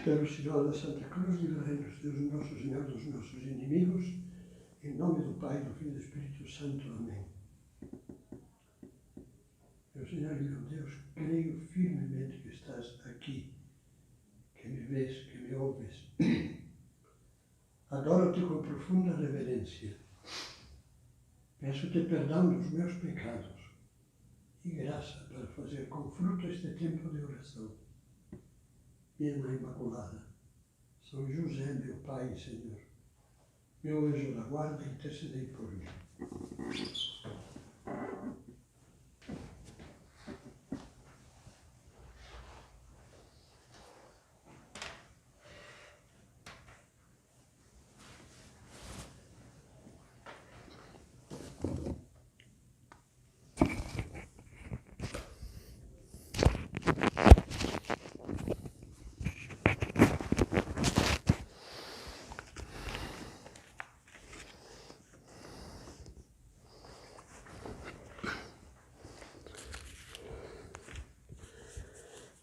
Pelo sinal da Santa Cruz, livrai-nos Deus nosso Senhor dos nossos inimigos, em nome do Pai, do Filho e do Espírito Santo. Amém. Meu Senhor e meu Deus, creio firmemente que estás aqui, que me vês, que me ouves. Adoro-te com profunda reverência. Peço-te perdão dos meus pecados e graça para fazer com fruto este tempo de oração. Minha Mãe Imaculada, São José, meu Pai e Senhor, meu anjo da guarda, intercedei por mim.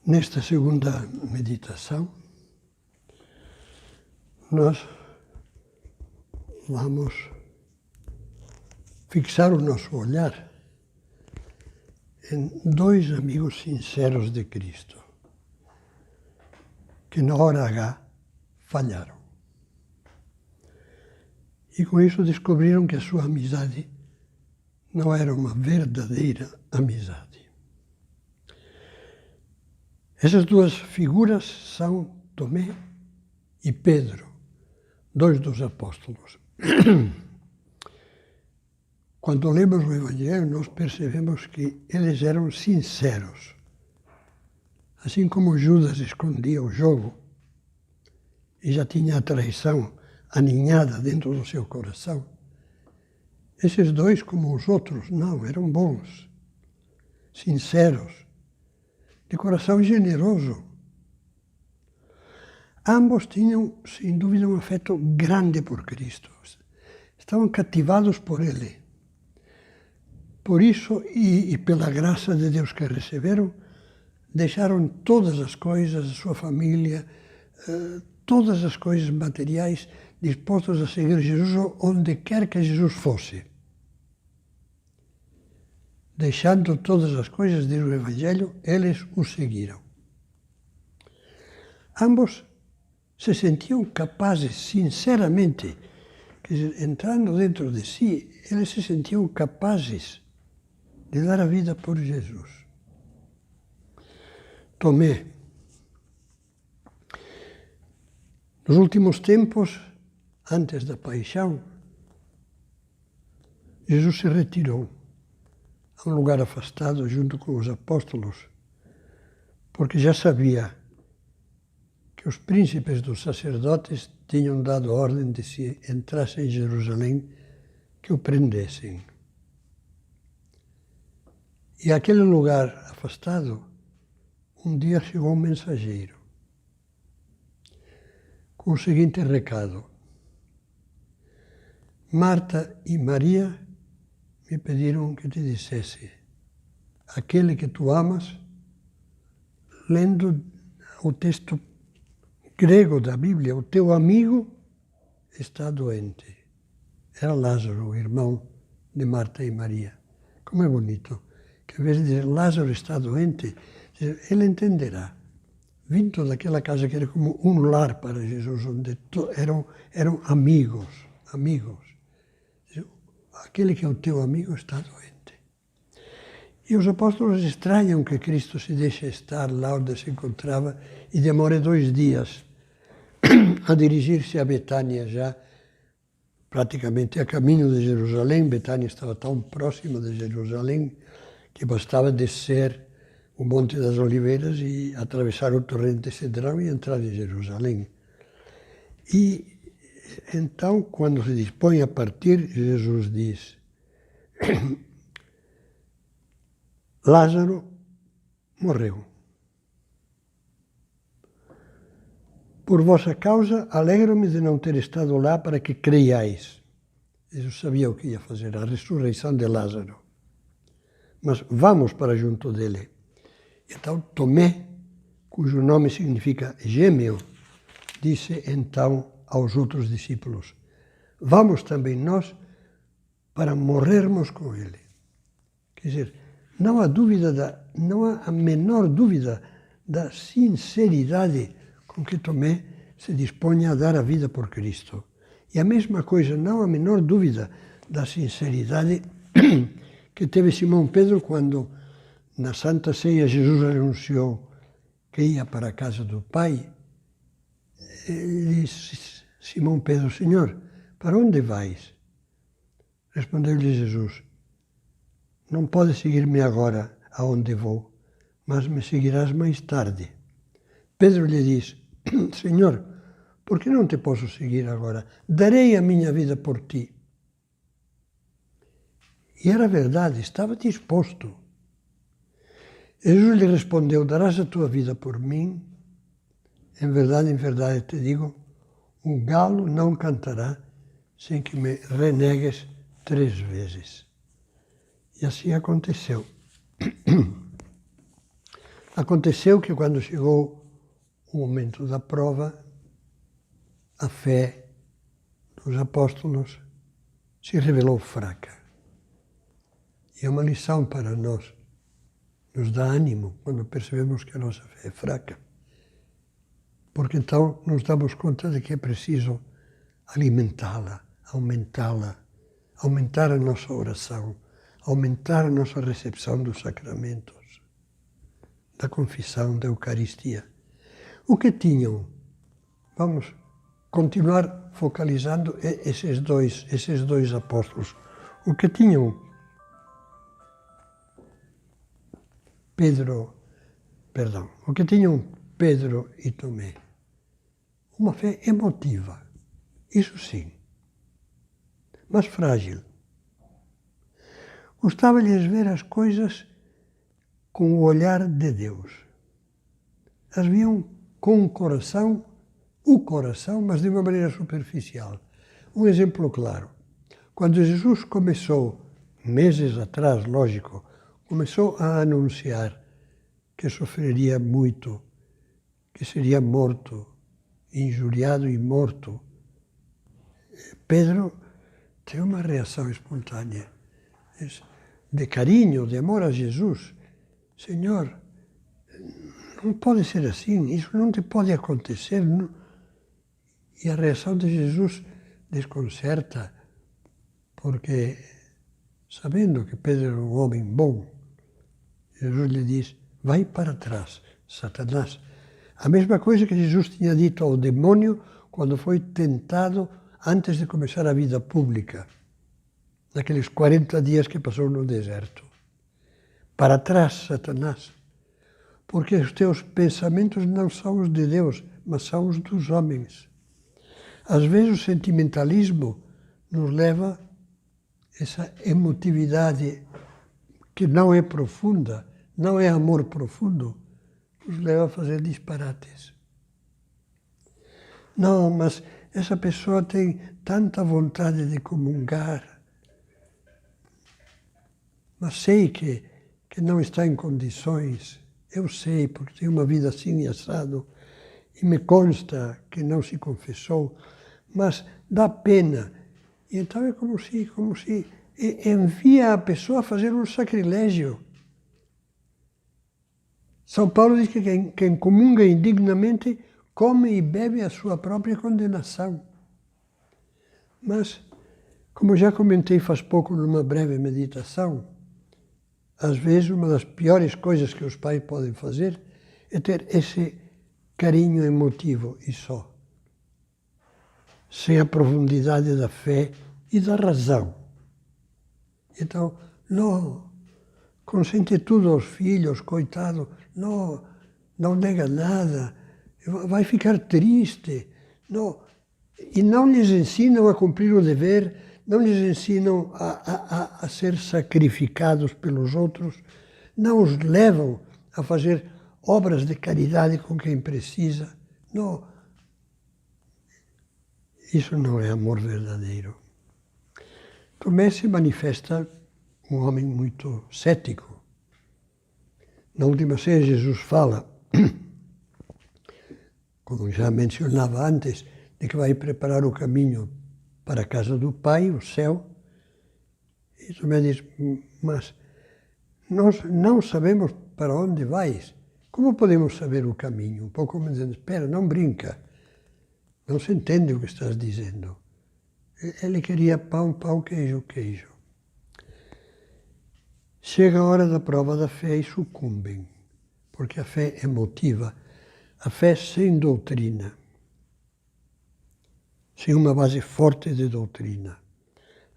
Nesta segunda meditação, nós vamos fixar o nosso olhar em dois amigos sinceros de Cristo, que na hora H falharam. E com isso descobriram que a sua amizade não era uma verdadeira amizade. Essas duas figuras são Tomé e Pedro, dois dos apóstolos. Quando lemos o Evangelho, nós percebemos que eles eram sinceros. Assim como Judas escondia o jogo e já tinha a traição aninhada dentro do seu coração, esses dois, como os outros, não, eram bons, sinceros, de coração generoso. Ambos tinham, sem dúvida, um afeto grande por Cristo. Estavam cativados por Ele. Por isso, e pela graça de Deus que receberam, deixaram todas as coisas, a sua família, todas as coisas materiais, dispostos a seguir Jesus onde quer que Jesus fosse. Deixando todas as coisas, diz o Evangelho, eles o seguiram. Ambos se sentiam capazes, sinceramente, quer dizer, entrando dentro de si, eles se sentiam capazes de dar a vida por Jesus. Tomé, nos últimos tempos, antes da paixão, Jesus se retirou a um lugar afastado junto com os apóstolos, porque já sabia que os príncipes dos sacerdotes tinham dado ordem de se entrasse em Jerusalém que o prendessem. E àquele lugar afastado, um dia chegou um mensageiro com o seguinte recado: Marta e Maria me pediram que te dissesse: aquele que tu amas, lendo o texto grego da Bíblia, o teu amigo está doente. Era Lázaro, o irmão de Marta e Maria. Como é bonito, que em vez de dizer Lázaro está doente, ele entenderá. Vindo daquela casa que era como um lar para Jesus, onde eram amigos. Aquele que é o teu amigo está doente. E os apóstolos estranham que Cristo se deixe estar lá onde se encontrava e demore 2 dias a dirigir-se a Betânia, já praticamente a caminho de Jerusalém. Betânia estava tão próxima de Jerusalém que bastava descer o Monte das Oliveiras e atravessar o torrente Cedrão e entrar em Jerusalém. E então, quando se dispõe a partir, Jesus diz: Lázaro morreu. Por vossa causa, alegro-me de não ter estado lá para que creiais. Jesus sabia o que ia fazer, a ressurreição de Lázaro. Mas vamos para junto dele. Então, Tomé, cujo nome significa gêmeo, disse então aos outros discípulos: vamos também nós para morrermos com ele. Quer dizer, não há a menor dúvida da sinceridade com que Tomé se dispõe a dar a vida por Cristo. E a mesma coisa, não há a menor dúvida da sinceridade que teve Simão Pedro quando, na Santa Ceia, Jesus anunciou que ia para a casa do Pai. Ele disse: Simão Pedro, Senhor, para onde vais? Respondeu-lhe Jesus: não podes seguir-me agora aonde vou, mas me seguirás mais tarde. Pedro lhe disse: Senhor, por que não te posso seguir agora? Darei a minha vida por ti. E era verdade, estava disposto. Jesus lhe respondeu: darás a tua vida por mim? Em verdade te digo, um galo não cantará sem que me renegues 3 vezes. E assim aconteceu. Aconteceu que quando chegou o momento da prova, a fé dos apóstolos se revelou fraca. E é uma lição para nós. Nos dá ânimo quando percebemos que a nossa fé é fraca. Porque então nos damos conta de que é preciso alimentá-la, aumentá-la, aumentar a nossa oração, aumentar a nossa recepção dos sacramentos, da confissão, da Eucaristia. O que tinham? Vamos continuar focalizando esses dois apóstolos. O que tinham Pedro e Tomé? Uma fé emotiva, isso sim, mas frágil. Gostava-lhes ver as coisas com o olhar de Deus. As viam com o coração, mas de uma maneira superficial. Um exemplo claro. Quando Jesus começou, meses atrás, lógico, começou a anunciar que sofreria muito, que seria morto, injuriado e morto, Pedro tem uma reação espontânea, de carinho, de amor a Jesus. Senhor, não pode ser assim, isso não te pode acontecer. Não. E a reação de Jesus desconcerta, porque, sabendo que Pedro era um homem bom, Jesus lhe diz: vai para trás, Satanás. A mesma coisa que Jesus tinha dito ao demônio quando foi tentado antes de começar a vida pública, naqueles 40 dias que passou no deserto. Para trás, Satanás, porque os teus pensamentos não são os de Deus, mas são os dos homens. Às vezes o sentimentalismo nos leva a essa emotividade que não é profunda, não é amor profundo, nos leva a fazer disparates. Não, mas essa pessoa tem tanta vontade de comungar, mas sei que não está em condições. Eu sei, porque tem uma vida assim e assado, e me consta que não se confessou, mas dá pena. E então é como se envia a pessoa a fazer um sacrilégio. São Paulo diz que quem comunga indignamente come e bebe a sua própria condenação. Mas, como já comentei faz pouco numa breve meditação, às vezes uma das piores coisas que os pais podem fazer é ter esse carinho emotivo e só, sem a profundidade da fé e da razão. Então, não, consente tudo aos filhos, coitado, não nega nada, vai ficar triste. Não. E não lhes ensinam a cumprir o dever, não lhes ensinam a ser sacrificados pelos outros, não os levam a fazer obras de caridade com quem precisa. Não. Isso não é amor verdadeiro. Tomé se manifesta um homem muito cético. Na última ceia, Jesus fala: como já mencionava antes, de que vai preparar o caminho para a casa do Pai, o céu. E Tomé diz, mas nós não sabemos para onde vais. Como podemos saber o caminho? Um pouco como dizendo, espera, não brinca. Não se entende o que estás dizendo. Ele queria pão, pão, queijo, queijo. Chega a hora da prova da fé e sucumbem, porque a fé emotiva, a fé sem doutrina, sem uma base forte de doutrina,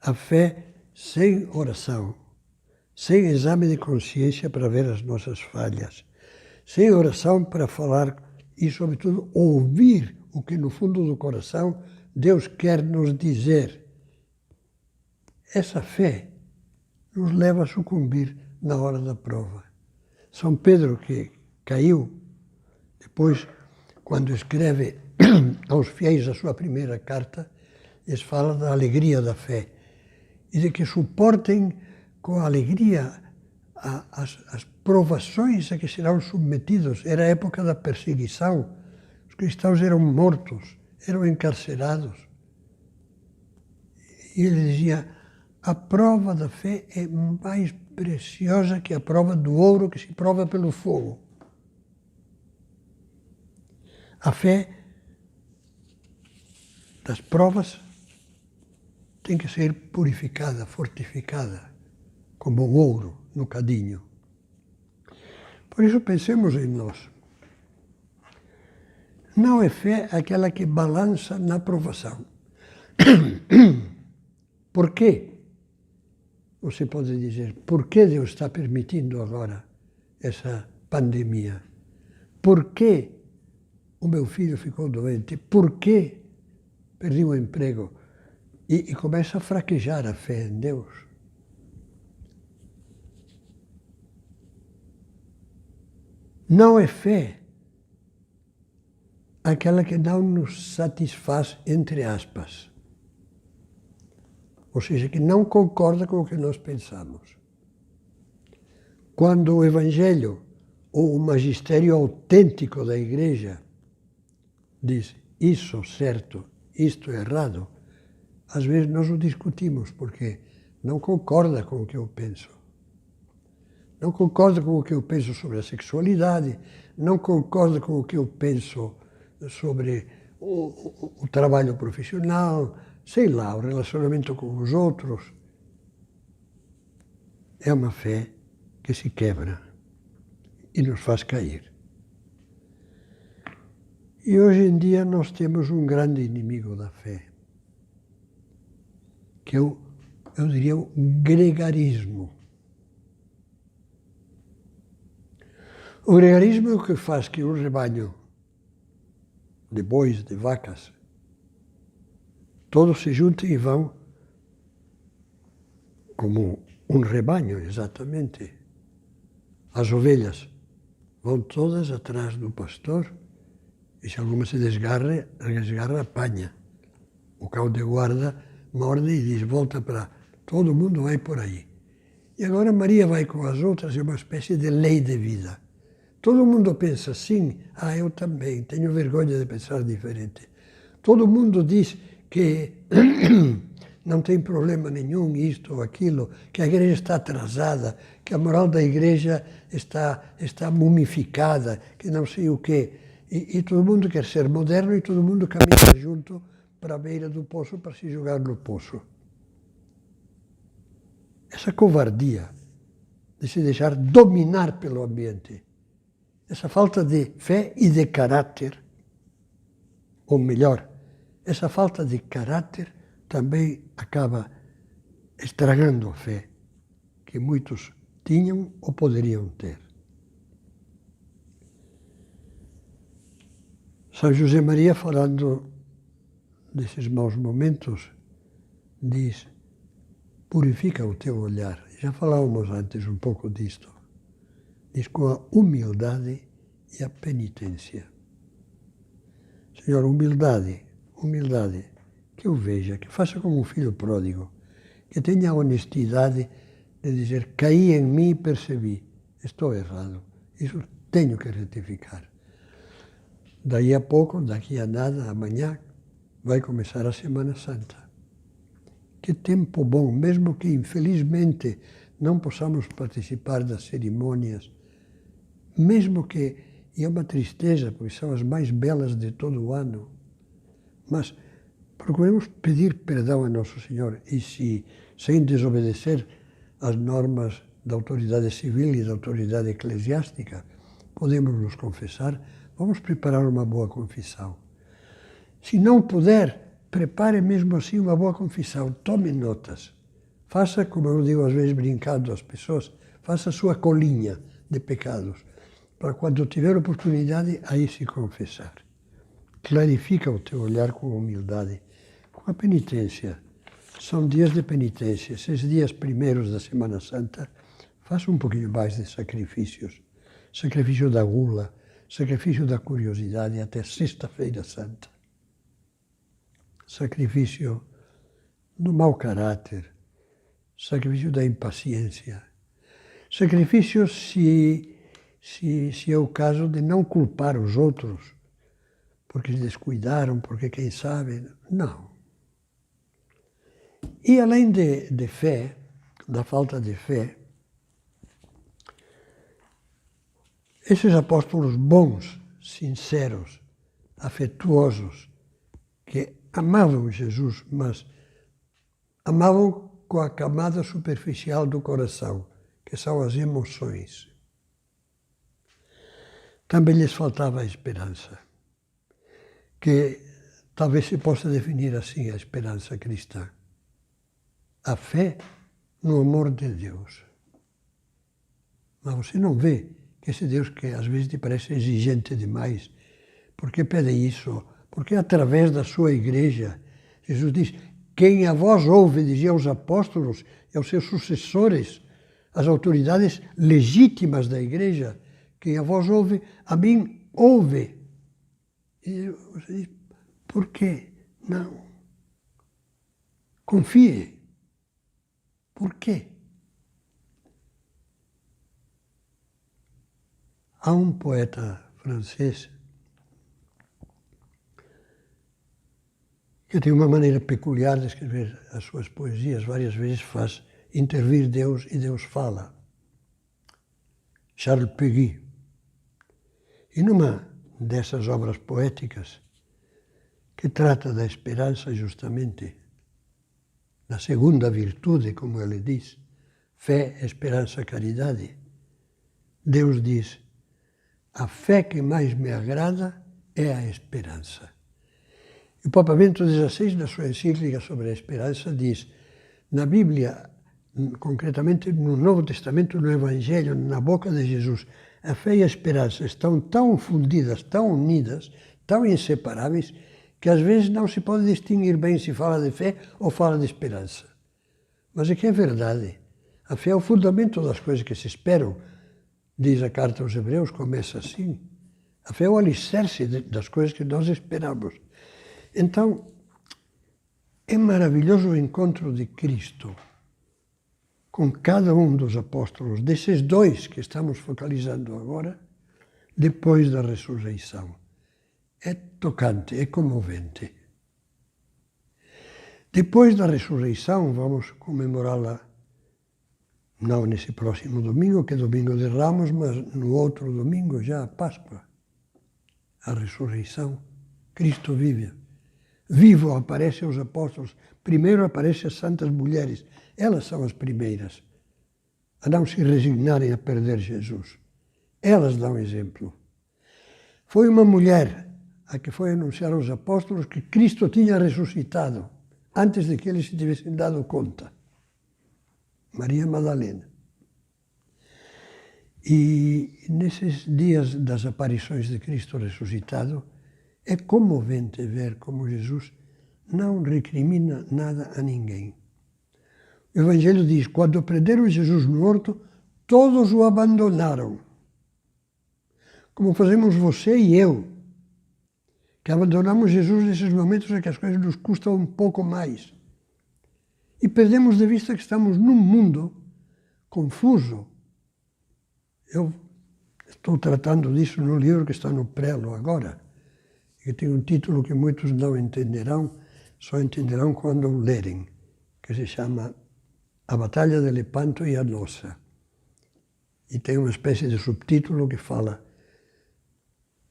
a fé sem oração, sem exame de consciência para ver as nossas falhas, sem oração para falar e, sobretudo, ouvir o que no fundo do coração Deus quer nos dizer. Essa fé nos leva a sucumbir na hora da prova. São Pedro, que caiu, depois, quando escreve aos fiéis a sua primeira carta, lhes fala da alegria da fé e de que suportem com alegria as provações a que serão submetidos. Era a época da perseguição. Os cristãos eram mortos, eram encarcerados. E ele dizia, a prova da fé é mais preciosa que a prova do ouro que se prova pelo fogo. A fé das provas tem que ser purificada, fortificada, como o ouro no cadinho. Por isso pensemos em nós. Não é fé aquela que balança na provação. Por quê? Você pode dizer, por que Deus está permitindo agora essa pandemia? Por que o meu filho ficou doente? Por que perdi o emprego? E começa a fraquejar a fé em Deus. Não é fé aquela que não nos satisfaz, entre aspas. Ou seja, que não concorda com o que nós pensamos. Quando o Evangelho ou o magistério autêntico da Igreja diz isso certo, isto errado, às vezes nós o discutimos porque não concorda com o que eu penso. Não concorda com o que eu penso sobre a sexualidade, não concorda com o que eu penso sobre o trabalho profissional, sei lá, o relacionamento com os outros. É uma fé que se quebra e nos faz cair. E hoje em dia nós temos um grande inimigo da fé, que é eu diria o gregarismo. O gregarismo é o que faz que um rebanho de bois, de vacas, todos se juntem e vão como um rebanho, exatamente. As ovelhas vão todas atrás do pastor e se alguma se desgarra, apanha. O cão de guarda morde e diz, volta para... Todo mundo vai por aí. E agora Maria vai com as outras, é uma espécie de lei de vida. Todo mundo pensa assim, eu também, tenho vergonha de pensar diferente. Todo mundo diz que não tem problema nenhum, isto ou aquilo, que a igreja está atrasada, que a moral da igreja está mumificada, que não sei o quê. E todo mundo quer ser moderno e todo mundo caminha junto para a beira do poço para se jogar no poço. Essa covardia de se deixar dominar pelo ambiente, essa falta de fé e de caráter, ou melhor, essa falta de caráter também acaba estragando a fé que muitos tinham ou poderiam ter. São José Maria, falando desses maus momentos, diz, purifica o teu olhar. Já falávamos antes um pouco disto. Diz, com a humildade e a penitência. Senhor, humildade, que eu veja, que faça como um filho pródigo, que tenha a honestidade de dizer, caí em mim e percebi, estou errado, isso tenho que retificar. daí a pouco, daqui a nada, amanhã, vai começar a Semana Santa. Que tempo bom, mesmo que infelizmente não possamos participar das cerimônias, mesmo que, e é uma tristeza, porque são as mais belas de todo o ano, mas procuremos pedir perdão a Nosso Senhor e, se sem desobedecer às normas da autoridade civil e da autoridade eclesiástica, podemos nos confessar, vamos preparar uma boa confissão. Se não puder, prepare mesmo assim uma boa confissão, tome notas. Faça, como eu digo às vezes brincando às pessoas, faça a sua colinha de pecados, para quando tiver oportunidade, aí se confessar. Clarifica o teu olhar com humildade, com a penitência. São dias de penitência. Esses dias primeiros da Semana Santa, faça um pouquinho mais de sacrifícios. Sacrifício da gula, sacrifício da curiosidade até Sexta-feira Santa. Sacrifício do mau caráter, sacrifício da impaciência. Sacrifício se é o caso de não culpar os outros, porque descuidaram, porque quem sabe, não. E além de fé, da falta de fé, esses apóstolos bons, sinceros, afetuosos, que amavam Jesus, mas amavam com a camada superficial do coração, que são as emoções. Também lhes faltava a esperança, que talvez se possa definir assim a esperança cristã. A fé no amor de Deus. Mas você não vê que esse Deus que às vezes te parece exigente demais, porque pede isso? Porque através da sua igreja, Jesus diz, quem a vós ouve, dizia aos apóstolos e aos seus sucessores, as autoridades legítimas da igreja, quem a vós ouve, a mim ouve. E você diz, por quê? Não. Confie. Por quê? Há um poeta francês que tem uma maneira peculiar de escrever as suas poesias, várias vezes faz intervir Deus e Deus fala. Charles Péguy. E numa dessas obras poéticas, que trata da esperança justamente, da segunda virtude, como ele diz, fé, esperança, caridade, Deus diz, a fé que mais me agrada é a esperança. E o Papa Bento XVI, na sua encíclica sobre a esperança, diz, na Bíblia, concretamente no Novo Testamento, no Evangelho, na boca de Jesus, a fé e a esperança estão tão fundidas, tão unidas, tão inseparáveis, que às vezes não se pode distinguir bem se fala de fé ou fala de esperança. Mas é que é verdade. A fé é o fundamento das coisas que se esperam. Diz a carta aos Hebreus, começa assim. A fé é o alicerce das coisas que nós esperamos. Então, é maravilhoso o encontro de Cristo com cada um dos apóstolos, desses dois que estamos focalizando agora, depois da ressurreição. É tocante, é comovente. Depois da ressurreição, vamos comemorá-la, não nesse próximo domingo, que é domingo de Ramos, mas no outro domingo, já a Páscoa. A ressurreição, Cristo vive. Vivo aparece aos apóstolos, primeiro aparece às santas mulheres, elas são as primeiras a não se resignarem a perder Jesus. Elas dão exemplo. Foi uma mulher a que foi anunciar aos apóstolos que Cristo tinha ressuscitado, antes de que eles se tivessem dado conta. Maria Madalena. E nesses dias das aparições de Cristo ressuscitado, é comovente ver como Jesus não recrimina nada a ninguém. O Evangelho diz, quando prenderam Jesus morto, todos o abandonaram. Como fazemos você e eu, que abandonamos Jesus nesses momentos em que as coisas nos custam um pouco mais. E perdemos de vista que estamos num mundo confuso. Eu estou tratando disso no livro que está no prelo agora. que tem um título que muitos não entenderão, só entenderão quando o lerem, que se chama A Batalha de Lepanto e a Nossa. E tem uma espécie de subtítulo que fala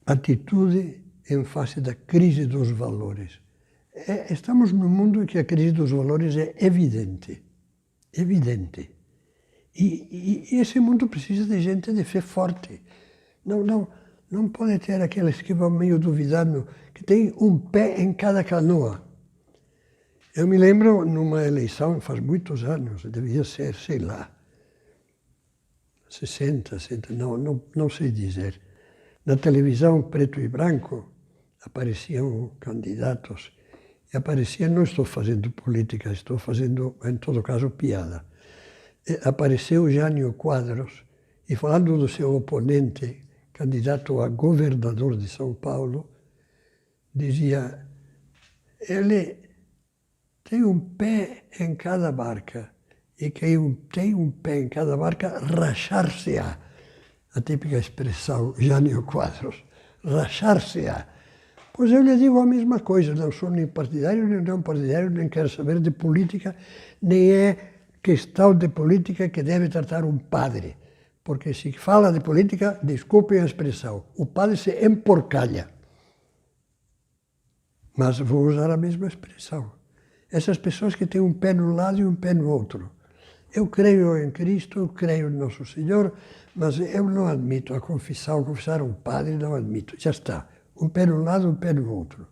Atitude em face da crise dos valores. Estamos num mundo em que a crise dos valores é evidente. Evidente. E esse mundo precisa de gente de fé forte. Não pode ter aqueles que vão meio duvidando, que tem um pé em cada canoa. Eu me lembro numa eleição, faz muitos anos, devia ser, sei lá, 60, 70, não sei dizer. Na televisão, preto e branco, apareciam candidatos. E aparecia, não estou fazendo política, estou fazendo, em todo caso, piada. E apareceu Jânio Quadros e falando do seu oponente, candidato a governador de São Paulo, dizia, ele tem um pé em cada barca e quem tem um pé em cada barca, rachar-se-á. A típica expressão Jânio Quadros, rachar-se-á. Pois eu lhe digo a mesma coisa, não sou nem partidário, nem não partidário, nem quero saber de política, nem é questão de política que deve tratar um padre. Porque se fala de política, desculpem a expressão, o padre se emporcalha. Mas vou usar a mesma expressão. Essas pessoas que têm um pé num lado e um pé no outro. Eu creio em Cristo, eu creio em Nosso Senhor, mas eu não admito a confissão, confessar um padre, não admito. Já está. Um pé num lado, um pé no outro.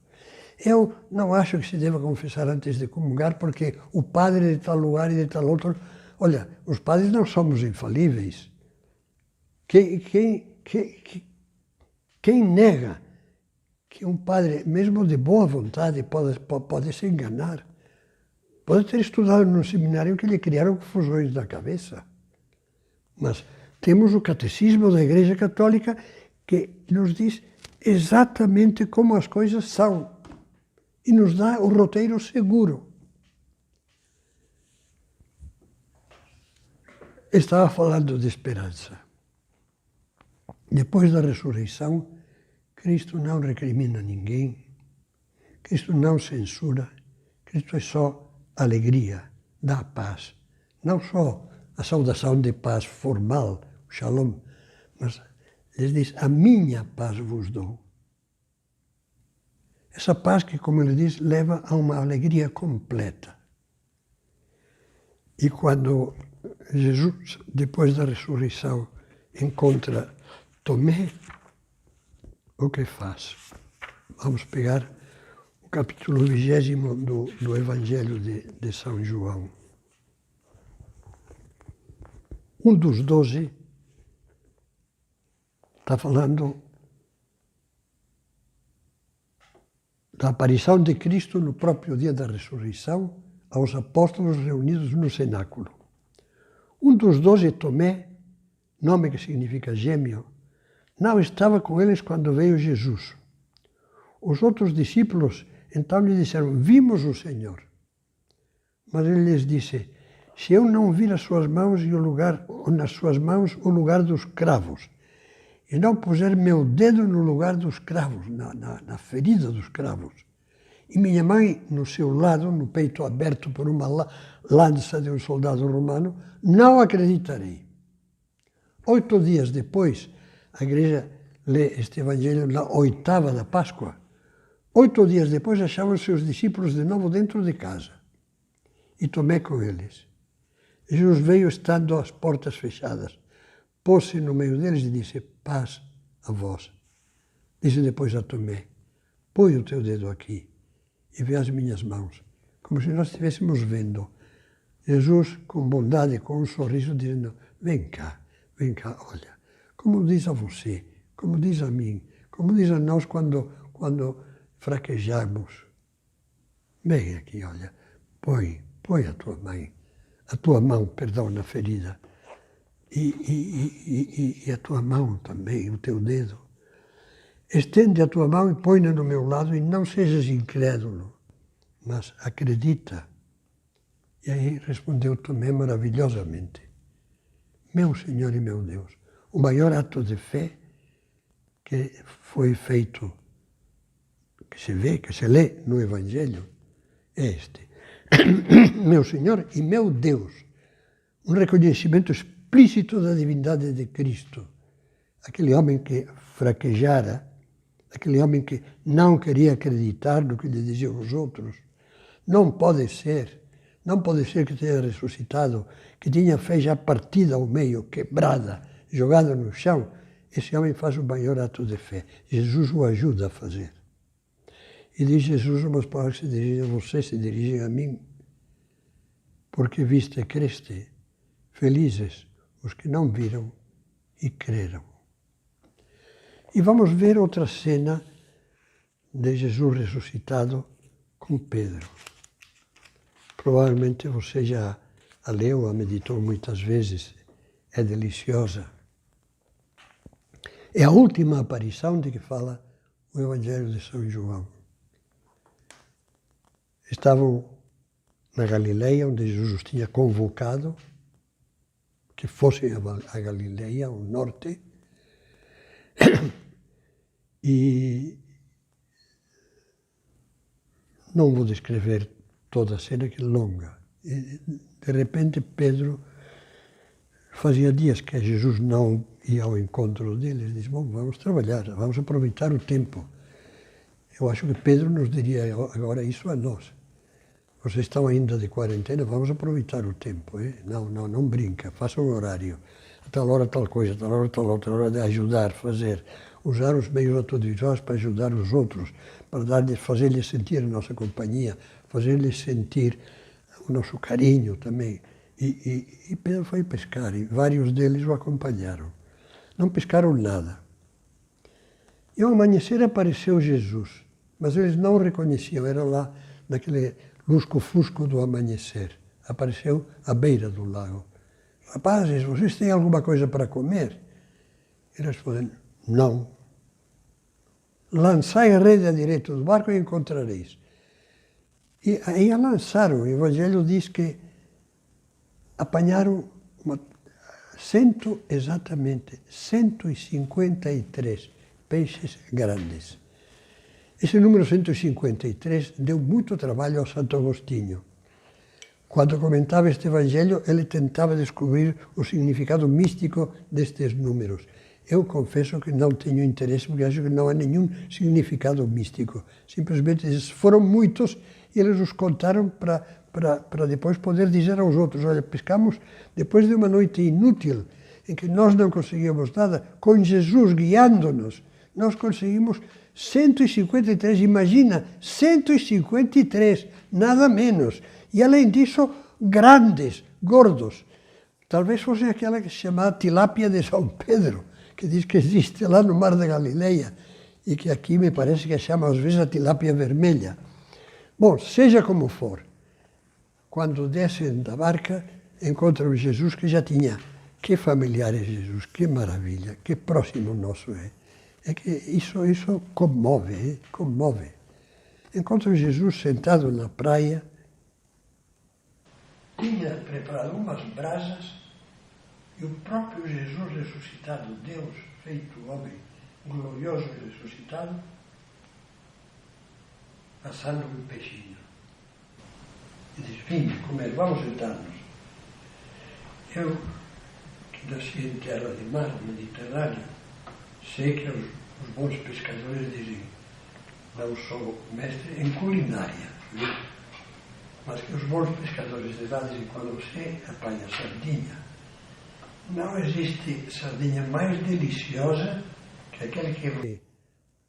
Eu não acho que se deva confessar antes de comungar, porque o padre de tal lugar e de tal outro... Olha, os padres não somos infalíveis. Quem nega que um padre, mesmo de boa vontade, pode se enganar? Pode ter estudado num seminário que lhe criaram confusões na cabeça. Mas temos o catecismo da Igreja Católica que nos diz exatamente como as coisas são e nos dá o roteiro seguro. Estava falando de esperança. Depois da ressurreição, Cristo não recrimina ninguém, Cristo não censura, Cristo é só alegria, dá paz. Não só a saudação de paz formal, o shalom, mas lhes diz, a minha paz vos dou. Essa paz que, como ele diz, leva a uma alegria completa. E quando Jesus, depois da ressurreição, encontra Tomé, o que faz? Vamos pegar o capítulo 20 do Evangelho de São João. Um dos 12 está falando da aparição de Cristo no próprio dia da ressurreição aos apóstolos reunidos no cenáculo. Um dos 12, Tomé, nome que significa gêmeo, não estava com eles quando veio Jesus. Os outros discípulos então lhe disseram, vimos o Senhor. Mas ele lhes disse, se eu não vir as suas mãos e nas suas mãos o lugar dos cravos, e não puser meu dedo no lugar dos cravos, na ferida dos cravos, e minha mãe no seu lado, no peito aberto por uma lança de um soldado romano, não acreditarei. 8 dias depois, a igreja lê este evangelho na 8ª da Páscoa. 8 dias depois achavam seus discípulos de novo dentro de casa. E Tomé com eles. Jesus veio estando as portas fechadas. Pôs-se no meio deles e disse, paz a vós. Disse depois a Tomé, põe o teu dedo aqui e vê as minhas mãos. Como se nós estivéssemos vendo. Jesus, com bondade, com um sorriso, dizendo, vem cá, olha. Como diz a você, como diz a mim, como diz a nós quando fraquejamos. Vem aqui, olha, põe a tua mão, perdão, na ferida. E a tua mão também, o teu dedo. Estende a tua mão e põe-na no meu lado e não sejas incrédulo, mas acredita. E aí respondeu Tomé maravilhosamente, meu Senhor e meu Deus, o maior ato de fé que foi feito que se vê, que se lê no Evangelho, é este. Meu Senhor e meu Deus. Um reconhecimento explícito da divindade de Cristo. Aquele homem que fraquejara, aquele homem que não queria acreditar no que lhe diziam os outros. Não pode ser que tenha ressuscitado, que tinha fé já partida ao meio, quebrada, jogada no chão. Esse homem faz o maior ato de fé. Jesus o ajuda a fazer. E diz Jesus umas palavras que se dirigem a você, se dirigem a mim. Porque viste e creste, felizes os que não viram e creram. E vamos ver outra cena de Jesus ressuscitado com Pedro. Provavelmente você já a leu, a meditou muitas vezes. É deliciosa. É a última aparição de que fala o Evangelho de São João. Estavam na Galileia, onde Jesus os tinha convocado, que fossem a Galileia, ao norte, e não vou descrever toda a cena, que é longa. E, de repente, Pedro, fazia dias que Jesus não ia ao encontro deles, disse, bom, vamos trabalhar, vamos aproveitar o tempo. Eu acho que Pedro nos diria agora isso a nós. Vocês estão ainda de quarentena, vamos aproveitar o tempo. Não brinca, faça um horário. A tal hora tal coisa, a tal hora tal outra, hora de ajudar, fazer. Usar os meios audiovisuais para ajudar os outros, para fazer-lhes sentir a nossa companhia, fazer-lhes sentir o nosso carinho também. E Pedro foi pescar, e vários deles o acompanharam. Não pescaram nada. E ao amanhecer apareceu Jesus, mas eles não o reconheciam, era lá naquele lusco-fusco do amanhecer. Apareceu à beira do lago. Rapazes, vocês têm alguma coisa para comer? Eles responderam, não. Lançai a rede à direita do barco e encontrareis. E aí a lançaram. O Evangelho diz que apanharam exatamente 153 peixes grandes. Esse número 153 deu muito trabalho ao Santo Agostinho. Quando comentava este Evangelho, ele tentava descobrir o significado místico destes números. Eu confesso que não tenho interesse, porque acho que não há nenhum significado místico. Simplesmente foram muitos e eles os contaram para depois poder dizer aos outros, olha, pescamos depois de uma noite inútil, em que nós não conseguíamos nada, com Jesus guiando-nos, nós conseguimos 153, imagina, 153, nada menos. E além disso, grandes, gordos. Talvez fosse aquela que se chamava tilápia de São Pedro, que diz que existe lá no Mar da Galileia, e que aqui me parece que chama às vezes a tilápia vermelha. Bom, seja como for, quando descem da barca, encontram Jesus que já tinha. Que familiar é Jesus, que maravilha, que próximo nosso é. É que isso comove, comove. Encontram Jesus sentado na praia, tinha preparado umas brasas e o próprio Jesus ressuscitado, Deus feito homem, glorioso e ressuscitado, assando um peixinho. E diz, vinde comer, vamos sentar-nos. Eu, que nasci em terra de mar, Mediterrâneo, sei que os bons pescadores dizem, não sou mestre em culinária, mas que os bons pescadores de vez em quando você apanha sardinha. Não existe sardinha mais deliciosa que aquela que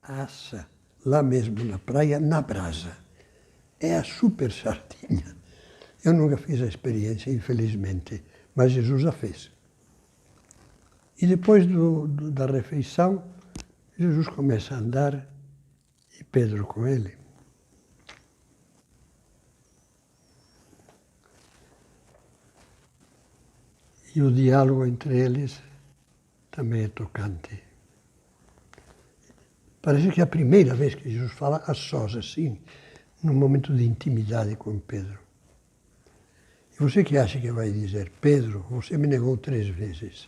assa lá mesmo na praia, na brasa. É a super sardinha. Eu nunca fiz a experiência, infelizmente, mas Jesus a fez. E depois da refeição, Jesus começa a andar e Pedro com ele. E o diálogo entre eles também é tocante. Parece que é a primeira vez que Jesus fala a sós, assim, num momento de intimidade com Pedro. E você que acha que vai dizer, Pedro, você me negou 3 vezes.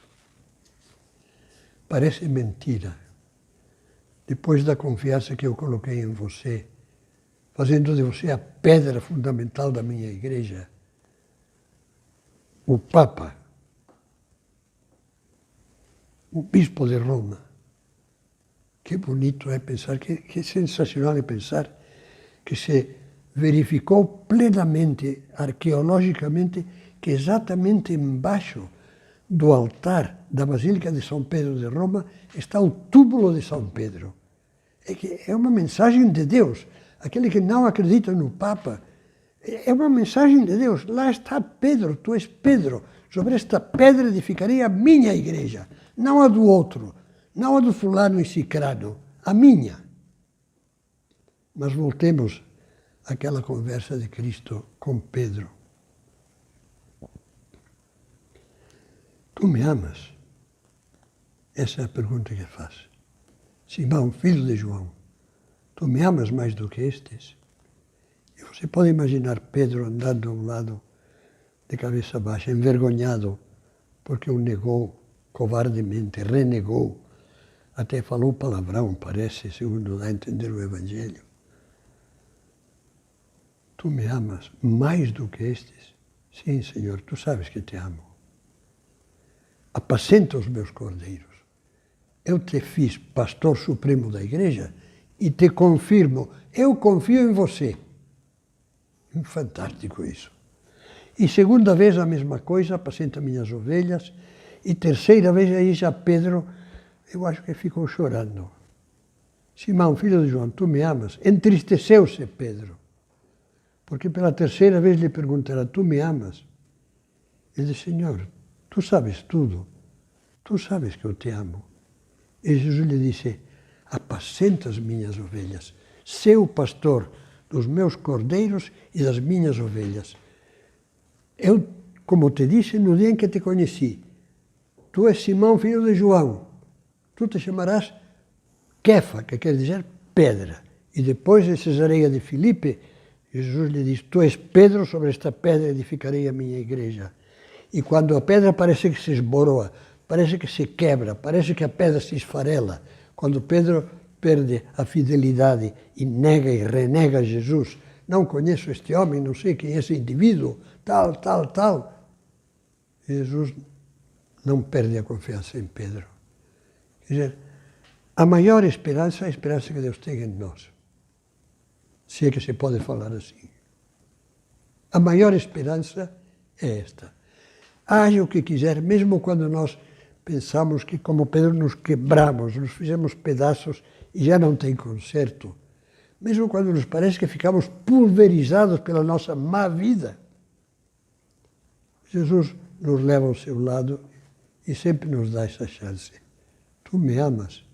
Parece mentira. depois da confiança que eu coloquei em você, fazendo de você a pedra fundamental da minha igreja, o Papa, o Bispo de Roma. Que bonito é pensar, que sensacional é pensar que se verificou plenamente, arqueologicamente, que exatamente embaixo do altar da Basílica de São Pedro de Roma está o túmulo de São Pedro. É uma mensagem de Deus. Aquele que não acredita no Papa, é uma mensagem de Deus. Lá está Pedro, tu és Pedro. Sobre esta pedra edificarei a minha igreja, não a do outro, não a do fulano e cicrano, a minha. Mas voltemos àquela conversa de Cristo com Pedro. Tu me amas? Essa é a pergunta que faz. Simão, filho de João, tu me amas mais do que estes? E você pode imaginar Pedro andando a um lado de cabeça baixa, envergonhado, porque o negou covardemente, renegou, até falou palavrão, parece, segundo dá a entender o Evangelho. Tu me amas mais do que estes? Sim, Senhor, tu sabes que te amo. Apacenta os meus cordeiros. Eu te fiz pastor supremo da igreja e te confirmo, eu confio em você. Fantástico isso. E segunda vez a mesma coisa, apacenta minhas ovelhas. E terceira vez aí já Pedro, eu acho que ficou chorando. Simão, filho de João, tu me amas? Entristeceu-se Pedro. Porque pela terceira vez lhe perguntará, tu me amas? Ele disse, Senhor, tu sabes tudo. Tu sabes que eu te amo. E Jesus lhe disse, apacenta as minhas ovelhas. Sê o pastor dos meus cordeiros e das minhas ovelhas. Eu, como te disse no dia em que te conheci, tu és Simão, filho de João. Tu te chamarás Kefa, que quer dizer pedra. E depois de Cesareia de Filipe, Jesus lhe diz, tu és Pedro, sobre esta pedra edificarei a minha igreja. E quando a pedra parece que se esboroa, parece que se quebra, parece que a pedra se esfarela, quando Pedro perde a fidelidade e nega e renega Jesus, não conheço este homem, não sei quem é esse indivíduo, tal, tal, tal. Jesus não perde a confiança em Pedro. Quer dizer, a maior esperança é a esperança que Deus tem em nós. Se é que se pode falar assim. A maior esperança é esta. Haja o que quiser, mesmo quando nós pensamos que, como Pedro, nos quebramos, nos fizemos pedaços e já não tem conserto. Mesmo quando nos parece que ficamos pulverizados pela nossa má vida. Jesus nos leva ao seu lado e sempre nos dá essa chance. Tu me amas?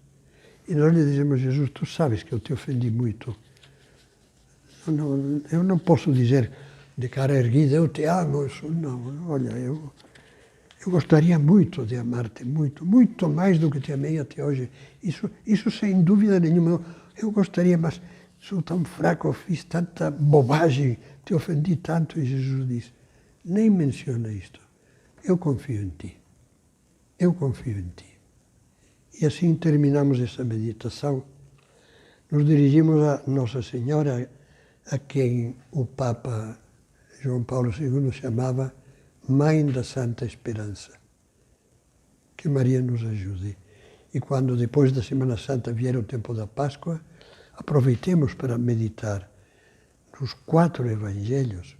E nós lhe dizemos, Jesus, tu sabes que eu te ofendi muito. Eu não posso dizer de cara erguida, eu te amo. Não, olha, eu gostaria muito de amar-te, muito, muito mais do que te amei até hoje. Isso sem dúvida nenhuma. Eu gostaria, mas sou tão fraco, fiz tanta bobagem, te ofendi tanto. E Jesus diz, nem menciona isto. Eu confio em ti. Eu confio em ti. E assim terminamos essa meditação. Nos dirigimos a Nossa Senhora, a quem o Papa João Paulo II chamava Mãe da Santa Esperança. Que Maria nos ajude. E quando depois da Semana Santa vier o tempo da Páscoa, aproveitemos para meditar nos 4 evangelhos,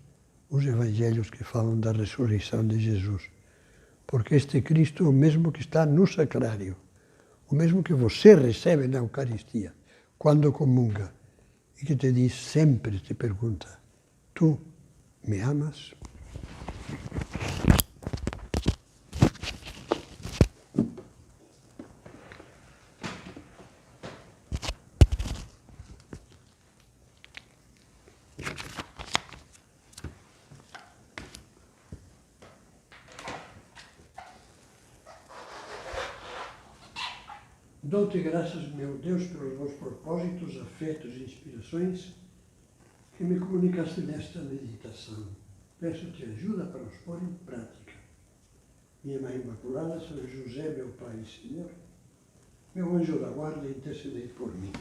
os evangelhos que falam da ressurreição de Jesus. Porque este Cristo é o mesmo que está no sacrário, o mesmo que você recebe na Eucaristia, quando comunga, e que te diz sempre, te pergunta, tu me amas? Dou-te graças, meu Deus, pelos bons propósitos, afetos e inspirações que me comunicaste nesta meditação. Peço-te ajuda para os pôr em prática. Minha Mãe Imaculada, São José, meu Pai e Senhor, Meu anjo da guarda, intercedei por mim.